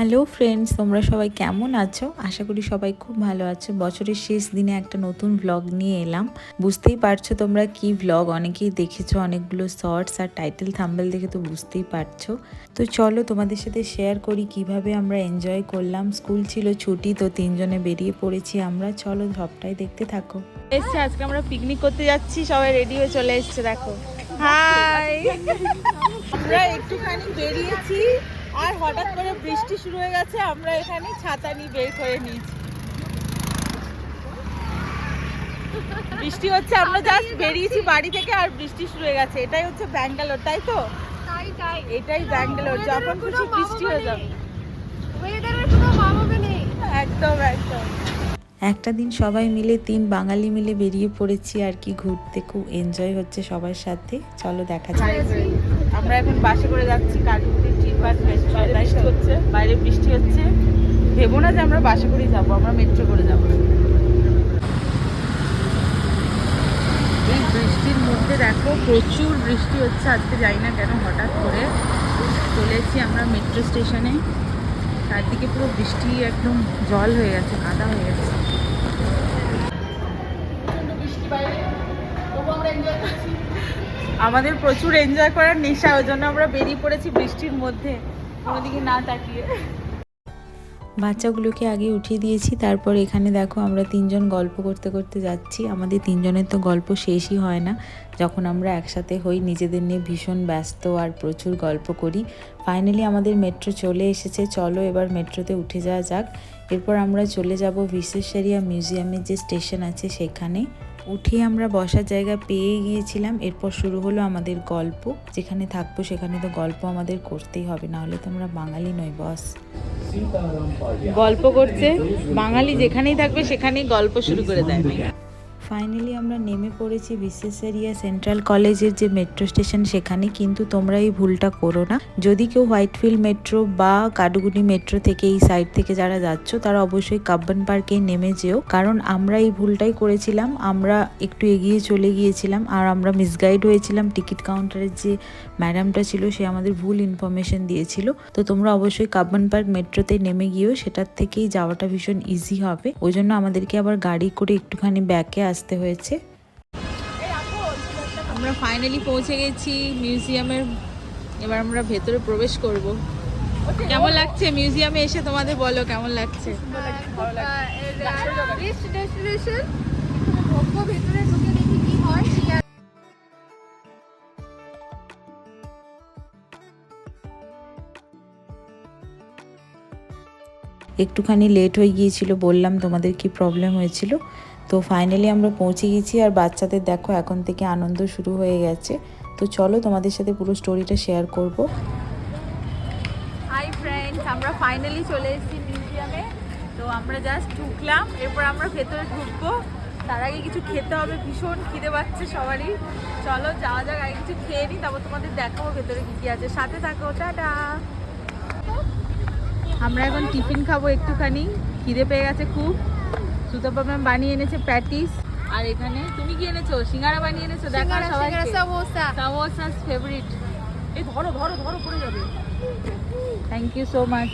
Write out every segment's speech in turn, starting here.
Hello friends, তোমরা সবাই কেমন আছো? আশা করি সবাই খুব ভালো আছো। বছরের শেষ দিনে একটা নতুন ভ্লগ নিয়ে এলাম। বুঝতেই পারছো তোমরা কি ভ্লগ, অনেকেই দেখেছো, অনেকগুলো শর্টস আর টাইটেল থাম্বনেল দেখে তো বুঝতেই পারছো। তো চলো তোমাদের সাথে শেয়ার করি কিভাবে আমরা এনজয় করলাম। স্কুল ছিল ছুটি, তো তিনজনে বেরিয়ে পড়েছি আমরা। চলো সবটাই দেখতে থাকো। এসছে আজকে আমরা পিকনিক করতে যাচ্ছি, সবাই রেডি হয়ে চলে এসছে, দেখো। হাই, আমরা একটুখানি বেরিয়েছি আর হঠাৎ করে বৃষ্টি শুরু হয়ে গেছে। আমরা এখানে ছাতা নিয়ে বের করে নিয়েছি, বৃষ্টি হচ্ছে। আমরা জাস্ট বেরিয়েছি বাড়ি থেকে আর বৃষ্টি শুরু হয়ে গেছে। এটাই হচ্ছে ব্যাঙ্গালোর, তাই তো? এটাই ব্যাঙ্গালোর, যখন খুশি বৃষ্টি হয়ে যাবে। একদম একদম। একটা দিন সবাই মিলে, তিন বাঙালি মিলে বেরিয়ে পড়েছি আর কি ঘুরতে। খুব এনজয় হচ্ছে সবার সাথে। চলো দেখা যাক। আমরা এখন বাসে করে যাচ্ছি কাঠগুড়ি ট্রিপ বাস। বৃষ্টি হচ্ছে, বাইরে বৃষ্টি হচ্ছে। ভেবো না যে আমরা বাসে করেই যাবো, আমরা মেট্রো করে যাবো। এই বৃষ্টির মধ্যে দেখো প্রচুর বৃষ্টি হচ্ছে আজকে, যাই না কেন হঠাৎ করে চলে এসেছি আমরা মেট্রো স্টেশনে। চারদিকে পুরো বৃষ্টি, একদম জল হয়ে গেছে, কাদা হয়ে গেছে। আমাদের প্রচুর এনজয় করার নেশা, ওই জন্য আমরা বেরিয়ে পড়েছি বৃষ্টির মধ্যে, কোনোদিকে না তাকিয়ে। বাচ্চাগুলোকে আগে উঠিয়ে দিয়েছি, তারপর এখানে দেখো আমরা তিনজন গল্প করতে করতে যাচ্ছি। আমাদের তিনজনের তো গল্প শেষই হয় না। যখন আমরা একসাথে হই নিজেদের নিয়ে ভীষণ ব্যস্ত আর প্রচুর গল্প করি। ফাইনালি আমাদের মেট্রো চলে এসেছে। চলো এবার মেট্রোতে উঠে যাওয়া যাক। এরপর আমরা চলে যাব ভিসেসরিয়া মিউজিয়ামের যে স্টেশন আছে সেখানে। উঠে আমরা বসার জায়গা পেয়ে গিয়েছিলাম। এরপর শুরু হলো আমাদের গল্প। যেখানে থাকবো সেখানে তো গল্প আমাদের করতেই হবে, নাহলে তো আমরা বাঙালি নই বস। গল্প করছে বাঙালি, যেখানেই থাকবে সেখানেই গল্প শুরু করে দেয়। ফাইনালি আমরা নেমে পড়েছি ভিসেসরিয়া সেন্ট্রাল কলেজের যে মেট্রো স্টেশন সেখানে। কিন্তু তোমরা এই ভুলটা করো না। যদি কেউ হোয়াইটফিল্ড মেট্রো বা কাডুগুনি মেট্রো থেকে এই সাইড থেকে যারা যাচ্ছ, তারা অবশ্যই কাব্বান পার্কে নেমে যেও। কারণ আমরা এই ভুলটাই করেছিলাম। আমরা একটু এগিয়ে চলে গিয়েছিলাম আর আমরা মিসগাইড হয়েছিলাম। টিকিট কাউন্টারের যে ম্যাডামটা ছিল সে আমাদের ভুল ইনফরমেশন দিয়েছিল। তো তোমরা অবশ্যই কাব্বান পার্ক মেট্রোতে নেমে গিয়েও, সেটার থেকেই যাওয়াটা ভীষণ ইজি হবে। ওই জন্য আমাদেরকে আবার গাড়ি করে একটুখানি ব্যাকে আসতে হয়েছে। আমরা ফাইনালি পৌঁছে গেছি মিউজিয়ামের। এবার আমরা ভেতরে প্রবেশ করব। কেমন লাগছে মিউজিয়ামে এসে? তোমাদের বলো কেমন লাগছে। একটুখানি লেট হয়ে গিয়েছিল, বললাম তোমাদের কি প্রবলেম হয়েছিল। তো ফাইনালি আমরা পৌঁছে গেছি আর বাচ্চাদের দেখো এখন থেকে আনন্দ শুরু হয়ে গেছে। তো চলো তোমাদের সাথে পুরো স্টোরিটা শেয়ার করব। হাই ফ্রেন্ডস, আমরা ফাইনালি চলে এসেছি মিউজিয়ামে। তো আমরা জাস্ট ঢুকলাম, এরপর আমরা ভেতরে ঢুকবো। তার আগে কিছু খেতে হবে, ভীষণ খিদে পাচ্ছে সবারই। চলো যাওয়া যাক, আগে কিছু খেয়ে নিই, তারপর তোমাদের দেখাবো ভেতরে কি কি আছে। সাথে থাকো, টাটা। আমরা এখন টিফিন খাবো একটুখানি, খিদে পেয়ে গেছে খুব। সুতপা ম্যাম বানিয়ে এনেছে প্যাটিস, আর এখানে তুমি কি এনেছো? সিঙ্গারা বানিয়ে এনেছো, দেখা সবাইকে। সামোসা ফেভারিট। এই ধরো ধরো ধরো, পড়ে যাবে। Thank you so much.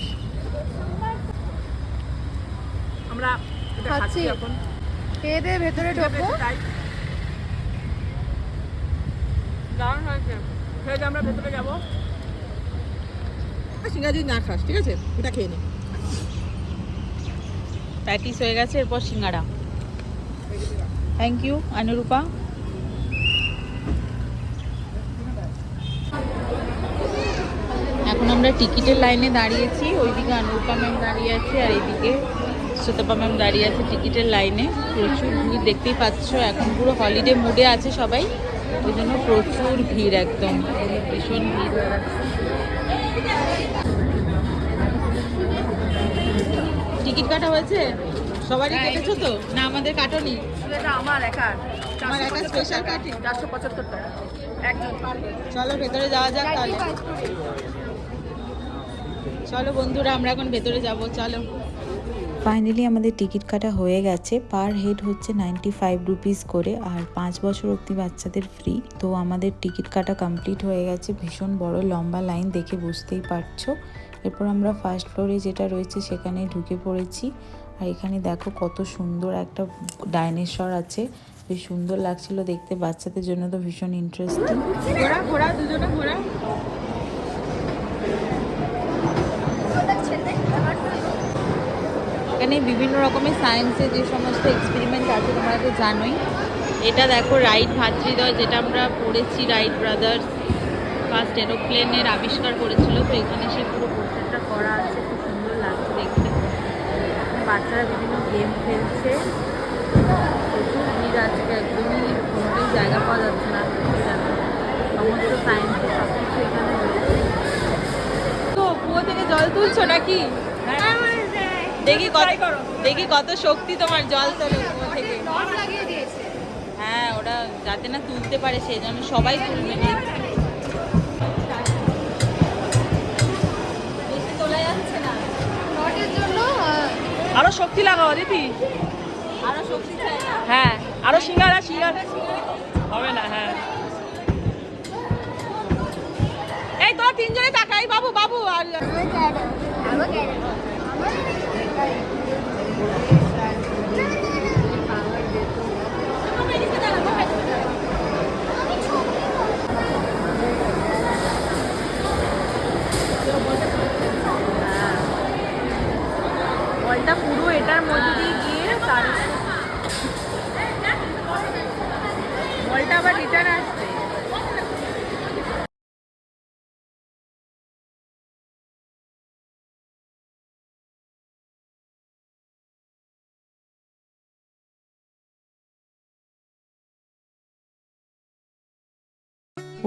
আমরা খাচ্ছি এখন, খেয়ে দিয়ে ভেতরে ঢুকবো। দারুণ হয়েছে, খেয়ে আমরা ভেতরে যাবো। সিঙ্গারা যদি না খাস, ঠিক আছে, এটা খেয়ে নে। প্যাটিস হয়ে গেছে, এরপর সিঙ্গারা। Thank you Anurupa. এখন আমরা টিকিটের লাইনে দাঁড়িয়েছি। ওইদিকে অনুরূপা ম্যাম দাঁড়িয়ে আছে আর এইদিকে সুতপা ম্যাম দাঁড়িয়ে আছে টিকিটের লাইনে। প্রচুর ভিড়, দেখতেই পাচ্ছ। এখন পুরো হলিডে মুডে আছে সবাই, ওই জন্য প্রচুর ভিড়, একদম ভীষণ ভিড় হয়ে গেছে। টিকিট কাটা হয়েছে? সবারই কেটেছো তো? না আমাদের কাটনি? আমার একা স্পেশাল কাটি 475 টাকা একজন। চলো ভেতরে যাওয়া যাক তাহলে। চলো বন্ধুরা, আমরা এখন ভেতরে যাব, চলো। ফাইনালি আমাদের টিকিট কাটা হয়ে গেছে। পার হেড হচ্ছে 95 রুপিস করে, আর 5 বছর অবধি বাচ্চাদের ফ্রি। তো আমাদের টিকিট কাটা কমপ্লিট হয়ে গেছে। ভীষণ বড় লম্বা লাইন, দেখে বুঝতেই পারছো। এরপর আমরা ফার্স্ট ফ্লোরে যেটা রয়েছে সেখানে ঢুকে পড়েছি। আর এখানে দেখো কত সুন্দর একটা ডাইনোসর আছে, বেশ সুন্দর লাগছিল দেখতে, বাচ্চাদের জন্য তো ভীষণ ইন্টারেস্টিং। ঘোরা ঘোরা দুজনে ঘোরা। এখানে বিভিন্ন রকমের সায়েন্সের যে সমস্ত এক্সপেরিমেন্ট আছে তোমরা তো জানোই। এটা দেখো রাইট ভাতৃদ্বয়, যেটা আমরা পড়েছি, রাইট ব্রাদার্স ফার্স্ট এরোপ্লেনের আবিষ্কার করেছিল। তো এখানে সেই পুরো পোর্ট্রেটটা করা আছে, খুব সুন্দর লাগছে দেখতে। বাচ্চারা বিভিন্ন গেম খেলছে, প্রচুর ভিড় আজকে, একদমই কোনোটাই জায়গা পাওয়া যাচ্ছে না। সমস্ত সায়েন্সের সব কিছু এখানে রয়েছে। তো কুয়ো থেকে জল তুলছো নাকি? দেখি কত শক্তি তোমার জল তোলো কুয়ো থেকে। হ্যাঁ, ওরা যাতে না তুলতে পারে সেই জন্য সবাই তুলবে না। বেশি তোলা যাচ্ছে না, আরো শক্তি লাগাও দিদি, আরো শক্তি চাই। হ্যাঁ আরো সিঙ্গারা হবে না। হ্যাঁ এই তোরা তিনজনে তাকাই, বাবু বাবু আর বলটা পুরো এটার মধ্যে দিয়ে গিয়ে তার বলটা আবার রিটার্ন আসবে।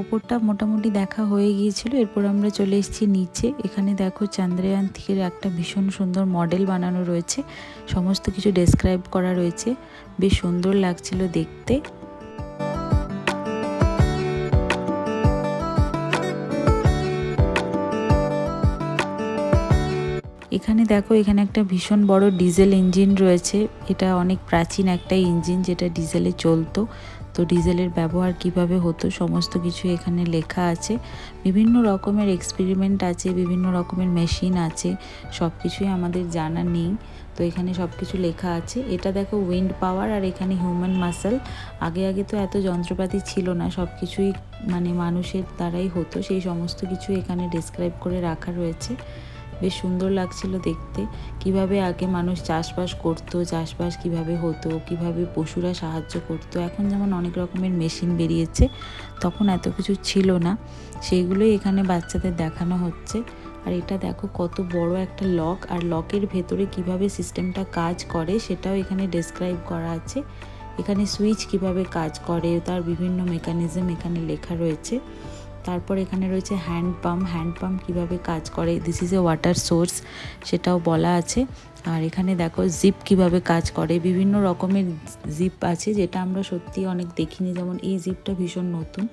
ওপরটা মোটামুটি দেখা হয়ে গিয়েছিল। এরপর আমরা চলে এসেছি নিচে। এখানে দেখো চন্দ্রয়ান 3 একটা ভীষণ সুন্দর মডেল বানানো রয়েছে, সমস্ত কিছু ডেসক্রাইব করা রয়েছে, বেশ সুন্দর লাগছিল দেখতে। এখানে দেখো, এখানে একটা ভীষণ বড় ডিজেল ইঞ্জিন রয়েছে। এটা অনেক প্রাচীন একটা ইঞ্জিন যেটা ডিজেলে চলতো। তো ডিজেলের ব্যবহার কিভাবে হতো সমস্ত কিছু এখানে লেখা আছে। বিভিন্ন রকমের এক্সপেরিমেন্ট আছে, বিভিন্ন রকমের মেশিন আছে, সব কিছুই আমাদের জানা নেই। তো এখানে সব কিছু লেখা আছে। এটা দেখো উইন্ড পাওয়ার, আর এখানে হিউম্যান মাসেল। আগে তো এত যন্ত্রপাতি ছিল না, সব কিছুই মানে মানুষের দ্বারাই হতো, সেই সমস্ত কিছু এখানে ডেসক্রাইব করে রাখা রয়েছে। বেশ সুন্দর লাগছিল দেখতে, কিভাবে আগে মানুষ চাষবাস করতো, চাষবাস কিভাবে হতো, কিভাবে পশুরা সাহায্য করতো। এখন যেমন অনেক রকমের মেশিন বেরিয়েছে, তখন এত কিছু ছিল না, সেইগুলোই এখানে বাচ্চাদের দেখানো হচ্ছে। আর এটা দেখো কত বড় একটা লক, আর লকের ভেতরে কিভাবে সিস্টেমটা কাজ করে সেটাও এখানে ডেসক্রাইব করা আছে। এখানে সুইচ কিভাবে কাজ করে তার বিভিন্ন মেকানিজম এখানে লেখা রয়েছে। তারপর এখানে রয়েছে হ্যান্ড পাম্প কিভাবে কাজ করে, this is a water source, সেটাও বলা আছে। আর এখানে দেখো জিপ কিভাবে কাজ করে, বিভিন্ন রকমের জিপ আছে যেটা আমরা সত্যি অনেক দেখিনি, যেমন এই জিপটা ভীষণ নতুন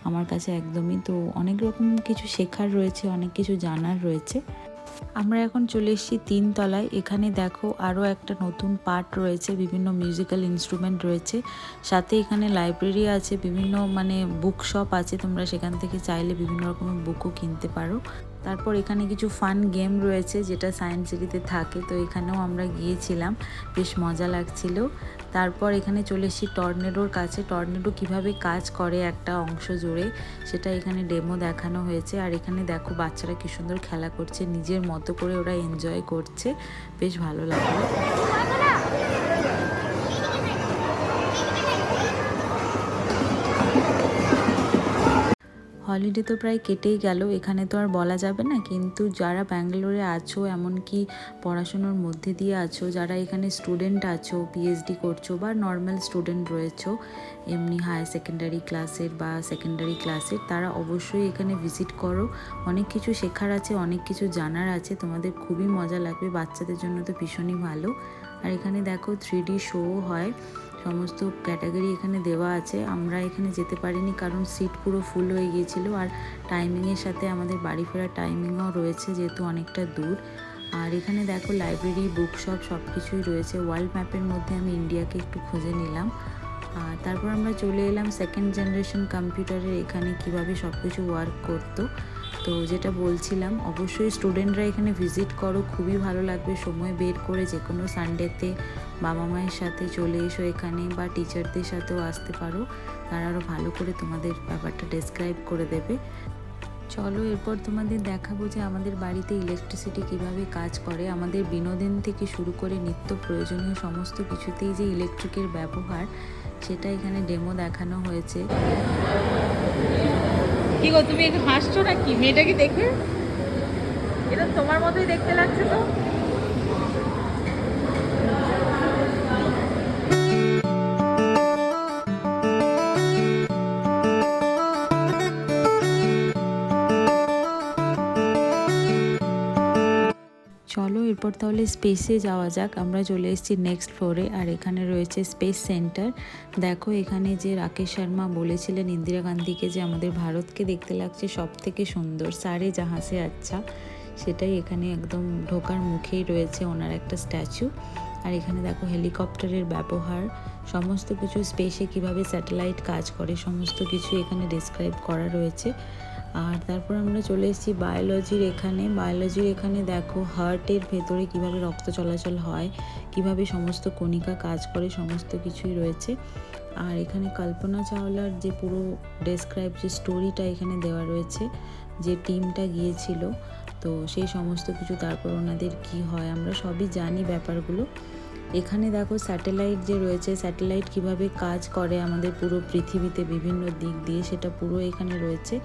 আমার কাছে একদমই। তো অনেক রকম কিছু শেখার রয়েছে, অনেক কিছু জানার রয়েছে। আমরা এখন চলে এসেছি 3 তলায়। এখানে দেখো আরও একটা নতুন পার্ট রয়েছে, বিভিন্ন মিউজিক্যাল ইনস্ট্রুমেন্ট রয়েছে, সাথে এখানে লাইব্রেরি আছে, বিভিন্ন মানে বুক শপ আছে, তোমরা সেখান থেকে চাইলে বিভিন্ন রকমের বুকও কিনতে পারো। তারপর এখানে কিছু ফান গেম রয়েছে যেটা সায়েন্স সিটিতে থাকে, তো এখানেও আমরা গিয়েছিলাম, বেশ মজা লাগছিল। তারপর এখানে চলে এসেছি টর্নেডোর কাছে। টর্নেডো কিভাবে কাজ করে একটা অংশ জুড়ে সেটা এখানে ডেমো দেখানো হয়েছে। আর এখানে দেখো বাচ্চারা কি সুন্দর খেলা করছে, নিজের মতো করে ওরা এনজয় করছে, বেশ ভালো লাগলো। হলিডে তো প্রায় কেটেই গেল, এখানে তো আর বলা যাবে না, কিন্তু যারা ব্যাঙ্গালোরে আছো, এমনকি পড়াশুনোর মধ্যে দিয়ে আছো, যারা এখানে স্টুডেন্ট আছো, পিএইচডি করছো বা নর্মাল স্টুডেন্ট রয়েছো এমনি হায়ার সেকেন্ডারি ক্লাসের বা সেকেন্ডারি ক্লাসের, তারা অবশ্যই এখানে ভিজিট করো। অনেক কিছু শেখার আছে, অনেক কিছু জানার আছে, তোমাদের খুবই মজা লাগবে, বাচ্চাদের জন্য তো ভীষণই ভালো। আর এখানে দেখো 3D শো হয়, সমস্ত ক্যাটাগরি এখানে দেওয়া আছে। আমরা এখানে যেতে পারিনি কারণ সিট পুরো ফুল হয়ে গিয়েছিল, আর টাইমিংয়ের সাথে আমাদের বাড়ি ফেরার টাইমিংও রয়েছে যেহেতু অনেকটা দূর। আর এখানে দেখো লাইব্রেরি, বুক শপ সব কিছুই রয়েছে। ওয়ার্ল্ড ম্যাপের মধ্যে আমি ইন্ডিয়াকে একটু খুঁজে নিলাম। আর তারপর আমরা চলে এলাম সেকেন্ড জেনারেশন কম্পিউটারের এখানে, কিভাবে সব কিছু ওয়ার্ক করতো। তো যেটা বলছিলাম, অবশ্যই স্টুডেন্টরা এখানে ভিজিট করো, খুবই ভালো লাগবে। সময় বের করে যে কোনো সানডেতে বাবা মায়ের সাথে চলে এসো এখানে, বা টিচারদের সাথেও আসতে পারো, তারা আরও ভালো করে তোমাদের ব্যাপারটা ডেসক্রাইব করে দেবে। চলো এরপর তোমাদের দেখাবো যে আমাদের বাড়িতে ইলেকট্রিসিটি কিভাবে কাজ করে। আমাদের বিনোদন থেকে শুরু করে নিত্য প্রয়োজনীয় সমস্ত কিছুতেই যে ইলেকট্রিকের ব্যবহার, সেটা এখানে ডেমো দেখানো হয়েছে। কি গো, তুমি একটু হাসছো নাকি মেয়েটাকে দেখে? এটা তোমার মতোই দেখতে লাগছে তো। চলো এরপর তাহলে স্পেসে যাওয়া যাক। আমরা চলে এসেছি নেক্সট ফ্লোরে, আর এখানে রয়েছে স্পেস সেন্টার। দেখো এখানে যে রাকেশ শর্মা বলেছিলেন ইন্দিরা গান্ধীকে যে আমাদের ভারতকে দেখতে লাগছে সব থেকে সুন্দর, সারে জাহাঁ সে আচ্ছা, সেটাই এখানে একদম ঢোকার মুখেই রয়েছে ওনার একটা স্ট্যাচু। আর এখানে দেখো হেলিকপ্টারের ব্যবহার, সমস্ত কিছু স্পেসে কিভাবে স্যাটেলাইট কাজ করে সমস্ত কিছু এখানে ডেসক্রাইব করা রয়েছে। আর তারপর আমরা চলে এসেছি বায়োলজির এখানে দেখো হার্টের ভেতরে কিভাবে রক্ত চলাচল হয়, কিভাবে সমস্ত কণিকা কাজ করে, সমস্ত কিছুই রয়েছে। আর এখানে কল্পনা চাওলার যে পুরো ডেসক্রাইব যে স্টোরিটা এখানে দেওয়া রয়েছে, যে টিমটা গিয়েছিল, তো সেই সমস্ত কিছু, তারপর ওনাদের কি হয় আমরা সবই জানি ব্যাপারগুলো। এখানে দেখো স্যাটেলাইট যে রয়েছে, স্যাটেলাইট কিভাবে কাজ করে আমাদের পুরো পৃথিবীতে বিভিন্ন দিক দিয়ে, সেটা পুরো এখানে রয়েছে।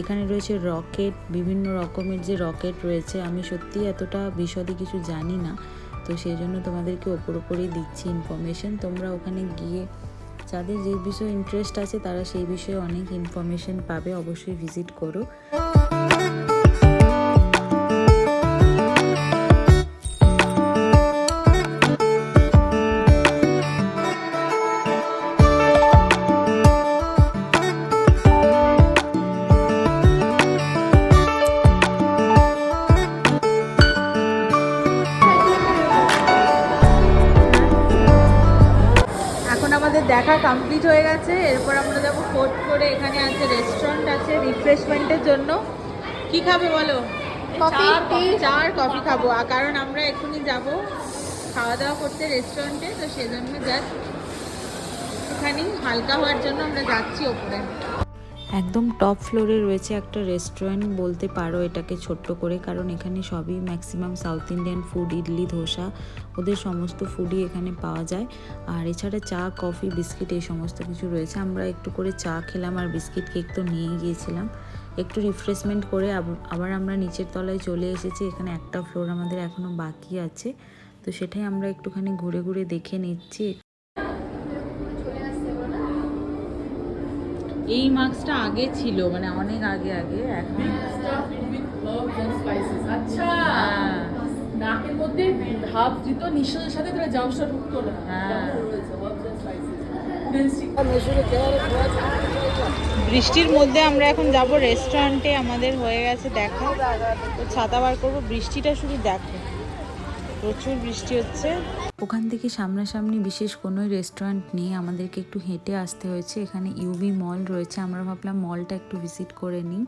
এখানে রয়েছে রকেট, বিভিন্ন রকমের যে রকেট রয়েছে, আমি সত্যি এতটা বিশদে কিছু জানি না, তো সেই জন্য তোমাদেরকে ওপরেই দিচ্ছি ইনফরমেশন। তোমরা ওখানে গিয়ে যাদের যে বিষয়ে ইন্টারেস্ট আছে তারা সেই বিষয়ে অনেক ইনফরমেশন পাবে, অবশ্যই ভিজিট করো। দেখা কমপ্লিট হয়ে গেছে। এরপর আমরা যাবো 4th ফ্লোরে, এখানে আছে রেস্টুরেন্ট আছে রিফ্রেশমেন্টের জন্য। কি খাবে বলো? চা আর কফি খাবো, কারণ আমরা এক্ষুনি যাব খাওয়া দাওয়া করতে রেস্টুরেন্টে, তো সেজন্য জাস্ট একটুখানি হালকা হওয়ার জন্য আমরা যাচ্ছি ওপরে। একদম টপ ফ্লোরে রয়েছে একটা রেস্টুরেন্ট বলতে পারো এটাকে ছোট্ট করে, কারণ এখানে সবই maximum south Indian food, idli dosa, ওদের সমস্ত ফুডই এখানে পাওয়া যায়। আর এছাড়া চা, কফি, বিস্কিট এই সমস্ত কিছু রয়েছে। আমরা একটু করে চা খেলাম আর বিস্কিট কেক তো নিয়ে গিয়েছিলাম, একটু রিফ্রেশমেন্ট করে আবার আমরা নিচের তলায় চলে এসেছি। এখানে একটা ফ্লোর আমাদের এখনও বাকি আছে, তো সেটাই আমরা একটুখানি ঘুরে ঘুরে দেখে নিচ্ছি। এই মাস্কটা আগে ছিল, মানে অনেক আগে এখন আচ্ছা নাকের মধ্যে ধাপ দিত নিঃশ্বাসের সাথে তারা জামশা ঢুকতো না। বৃষ্টির মধ্যে আমরা এখন যাব রেস্টুরেন্টে, আমাদের হয়ে গেছে দেখা, তো ছাতা বার করবো। বৃষ্টিটা শুধু দেখো, প্রচুর বৃষ্টি হচ্ছে। ওখান থেকে সামনাসামনি বিশেষ কোনো রেস্টুরেন্ট নেই, আমাদেরকে একটু হেঁটে আসতে হয়েছে। এখানে ইউবি মল রয়েছে, আমরা ভাবলাম মলটা একটু ভিজিট করে নিই।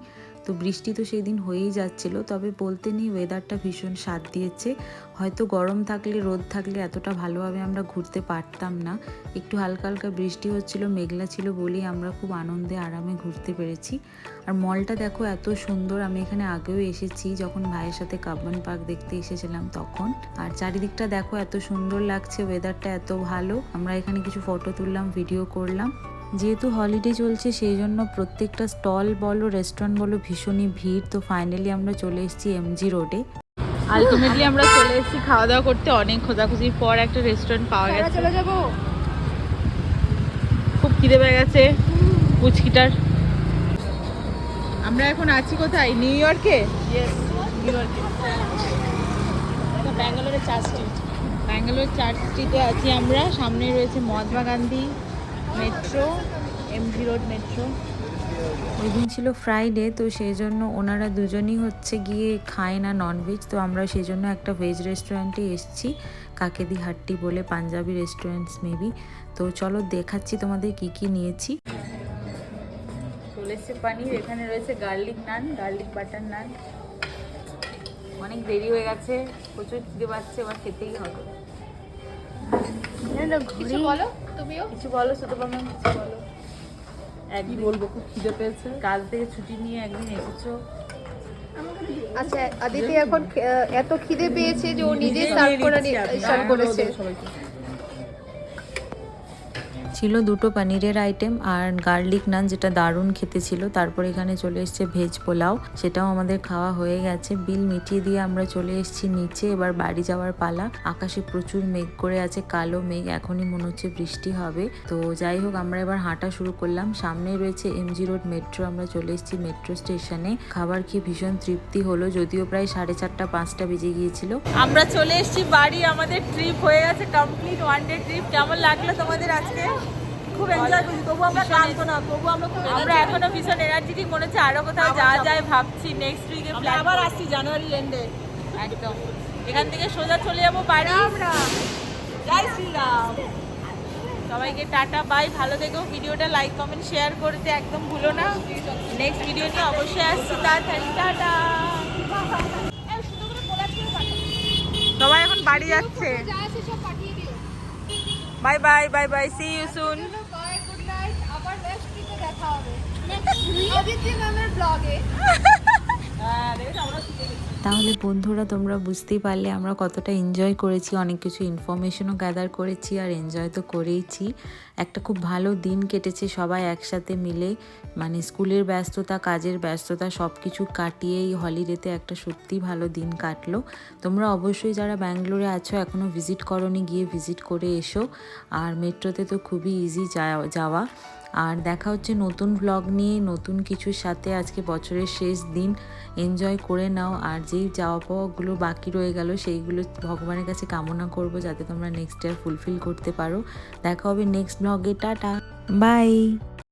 তো বৃষ্টি তো সেই দিন হয়েই যাচ্ছিলো, তবে বলতে নেই ওয়েদারটা ভীষণ স্বাদ দিয়েছে। হয়তো গরম থাকলে, রোদ থাকলে এতটা ভালোভাবে আমরা ঘুরতে পারতাম না। একটু হালকা হালকা বৃষ্টি হচ্ছিল, মেঘলা ছিল বলেই আমরা খুব আনন্দে আরামে ঘুরতে পেরেছি। আর মলটা দেখো এত সুন্দর, আমি এখানে আগেও এসেছি যখন ভাইয়ের সাথে কাব্বান পার্ক দেখতে এসেছিলাম তখন। আর চারিদিকটা দেখো এত সুন্দর লাগছে, ওয়েদারটা এত ভালো। আমরা এখানে কিছু ফটো তুললাম, ভিডিও করলাম। যেহেতু হলিডে চলছে সেই জন্য প্রত্যেকটা স্টল বলো, রেস্টুরেন্ট বলো, ভীষণই ভিড়। তো ফাইনালি আমরা চলে এসেছি এমজি রোডে। আলটিমেটলি আমরা চলে এসেছি খাওয়া দাওয়া করতে, অনেক খোঁজাখুঁজির পর একটা রেস্টুরেন্ট পাওয়া গেছে। চলে যাবো, খুব খিদে পেয়ে গেছে পুচকিটার। আমরা এখন আছি কোথায়? নিউ ইয়র্কে। ব্যাঙ্গালোরের ব্যাঙ্গালোর চার্চ স্ট্রিটে আছি আমরা। সামনে রয়েছে Mahatma Gandhi metro, MG road metro. ওই দিন ছিল ফ্রাইডে, তো সেই জন্য ওনারা দুজনই হচ্ছে গিয়ে খায় না ননভেজ, তো আমরা সেই জন্য একটা ভেজ রেস্টুরেন্টে এসেছি, কাকেদি হাট্টি বলে, পাঞ্জাবি রেস্টুরেন্টস মেবি। তো চলো দেখাচ্ছি তোমাদের কি কি নিয়েছি। চলে এসছে পানির, এখানে রয়েছে গার্লিক নান, গার্লিক বাটার নান। অনেক দেরি হয়ে গেছে, প্রচুর খিদে পাচ্ছে, এবার খেতেই হবে। কিছু বলো তুমিও। কিছু বলো সুতপা ম্যাম, কিছু বলো। কি একদিন বলবো, খুব খিদে পেয়েছে। কাজ থেকে ছুটি নিয়ে একদিন এসেছো। আচ্ছা আদিতি এখন এত খিদে পেয়েছে যে ও নিজে সার্ভ করে সার্ভ করেছে। সবাইকে ছিল দুটো পনিরের আইটেম আর গার্লিক নান, যেটা দারুণ খেতে ছিল। তারপর এখানে চলে এসেছে ভেজ পোলাও, সেটাও আমাদের খাওয়া হয়ে গেছে। বিল মিটিয়ে দিয়ে আমরা চলে এসেছি নিচে, এবার বাড়ি যাওয়ার পালা। আকাশে প্রচুর মেঘ করে আছে, কালো মেঘ, এখনই মনে হচ্ছে বৃষ্টি হবে। তো যাই হোক, আমরা এবার হাঁটা শুরু করলাম। সামনেই রয়েছে এমজি রোড মেট্রো, আমরা চলে এসেছি মেট্রো স্টেশনে। খাবার খেয়ে ভীষণ তৃপ্তি হলো, যদিও প্রায় 4:30-5টা বেজে গিয়েছিল। আমরা চলে এসেছি বাড়ি, আমাদের ট্রিপ হয়ে গেছে কমপ্লিট, ওয়ান ডে ট্রিপ। কেমন লাগলো তোমাদের আজকে? খুব এনজয় করেছি, তবু আমরা ক্লান্ত না, তবু আমরা খুব আমরা এখনো ভীষণ এনার্জেটিক, মনে হচ্ছে আরো কোথাও যাওয়া যায় ভাবছি। নেক্সট উইকে প্ল্যান আবার আসছি জানুয়ারি এন্ডে। একদম। এখান থেকে সোজা চলে যাবো বাড়ি। জয় শ্রীরাম। সবাইকে টাটা বাই, ভালো থেকো। ভিডিওটা লাইক কমেন্ট শেয়ার করতে একদম ভুলো না। নেক্সট ভিডিও নিয়ে অবশ্যই আসছি তাড়াতাড়ি। টাটা। সবাই এখন বাড়ি যাচ্ছে। যা আছে সব পাঠিয়ে দিও। Bye bye bye bye, see you soon. Bye, good night. আবার নেক্সট উইকে দেখা হবে আদিতি ম্যামের ব্লগে। হ্যাঁ দেখেছো, আমরা শিখে গেছি। তাহলে বন্ধুরা, তোমরা বুঝতেই পারলে আমরা কতটা এনজয় করেছি, অনেক কিছু ইনফরমেশনও গ্যাদার করেছি আর এনজয় তো করেইছি। একটা খুব ভালো দিন কেটেছে সবাই একসাথে মিলে, মানে স্কুলের ব্যস্ততা, কাজের ব্যস্ততা সব কিছু কাটিয়ে এই হলিডেতে একটা সত্যি ভালো দিন কাটলো। তোমরা অবশ্যই যারা ব্যাঙ্গালোরে আছো এখনও ভিজিট করোনি, গিয়ে ভিজিট করে এসো। আর মেট্রোতে তো খুবই ইজি যাওয়া। আর দেখা হচ্ছে নতুন ব্লগ নিয়ে, নতুন কিছুর সাথে। আজকে বছরের শেষ দিন, এনজয় করে নাও। আর যেই যাওয়া পাওয়াগুলো বাকি রয়ে গেল সেইগুলো ভগবানের কাছে কামনা করব যাতে তোমরা নেক্সট ইয়ার ফুলফিল করতে পারো। দেখা হবে নেক্সট ব্লগে। Tata bye.